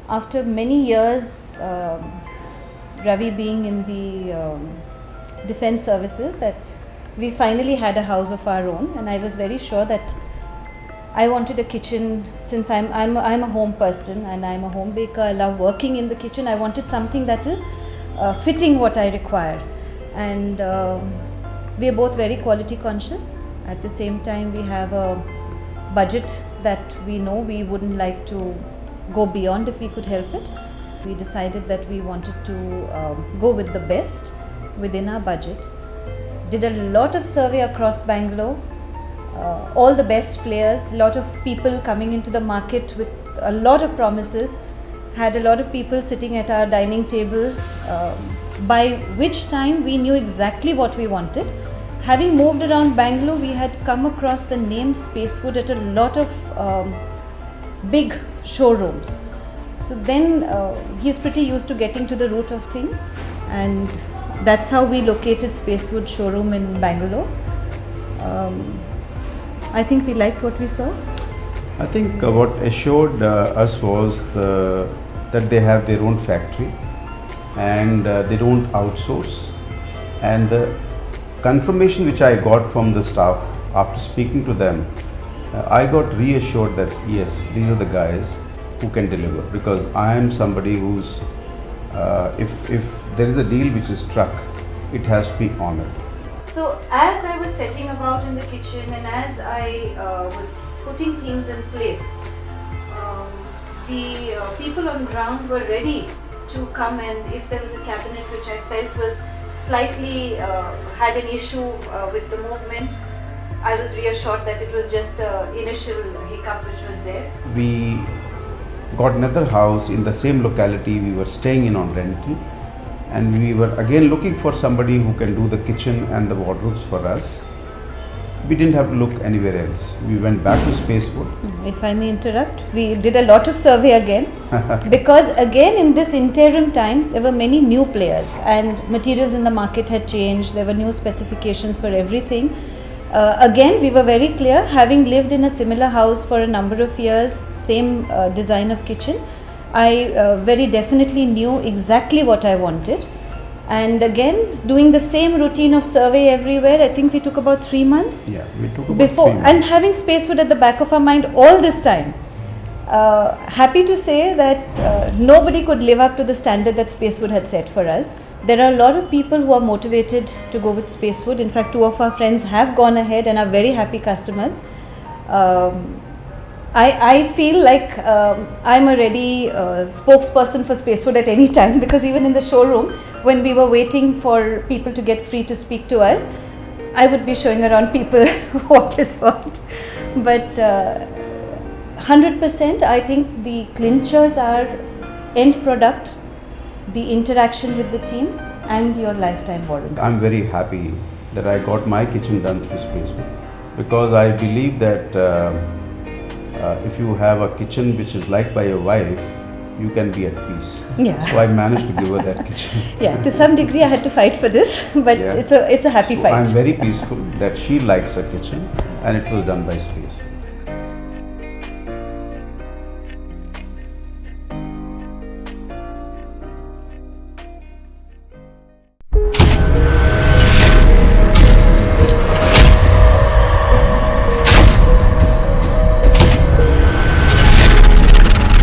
after many years, Ravi being in the defense services, that we finally had a house of our own, and I was very sure that I wanted a kitchen. Since I'm a home person and I'm a home baker, I love working in the kitchen. I wanted something that is fitting what I require, and we are both very quality conscious. At the same time, we have a budget that we know we wouldn't like to go beyond if we could help it. We decided that we wanted to go with the best within our budget. Did a lot of survey across Bangalore, all the best players, lot of people coming into the market with a lot of promises, had a lot of people sitting at our dining table, by which time we knew exactly what we wanted. Having moved around Bangalore, we had come across the name Spacewood at a lot of big showrooms. So then he's pretty used to getting to the root of things, and that's how we located Spacewood showroom in Bangalore. I think we liked what we saw. I think what assured us was that they have their own factory and they don't outsource. And the confirmation which I got from the staff after speaking to them, I got reassured that yes, these are the guys who can deliver, because I am somebody who's if there is a deal which is struck, it has to be honored. So as I was setting about in the kitchen and as I was putting things in place, the people on ground were ready to come, and if there was a cabinet which I felt was slightly had an issue with the movement, I was reassured that it was just an initial hiccup which was there. We got another house in the same locality we were staying in on rental, and we were again looking for somebody who can do the kitchen and the wardrobes for us. We didn't have to look anywhere else. We went back to Spacewood. If I may interrupt, we did a lot of survey again because again in this interim time there were many new players and materials in the market had changed. There were new specifications for everything. Again, we were very clear, having lived in a similar house for a number of years, same design of kitchen, I very definitely knew exactly what I wanted. And again, doing the same routine of survey everywhere, I think we took about 3 months. Yeah, we took about before, 3 months. and having Spacewood at the back of our mind all this time. Happy to say that nobody could live up to the standard that Spacewood had set for us. There are a lot of people who are motivated to go with Spacewood. In fact, 2 of our friends have gone ahead and are very happy customers. I feel like I'm a ready spokesperson for Spacewood at any time, because even in the showroom, when we were waiting for people to get free to speak to us, I would be showing around people what is what. But 100%, I think the clinchers are end product, the interaction with the team, and your lifetime warranty. I'm very happy that I got my kitchen done through Spacewood, because I believe that if you have a kitchen which is liked by your wife, you can be at peace. Yeah. So I managed to give her that kitchen. Yeah, to some degree I had to fight for this, but Yeah. it's a happy So fight. I'm very peaceful that she likes her kitchen, and it was done by Spacewood.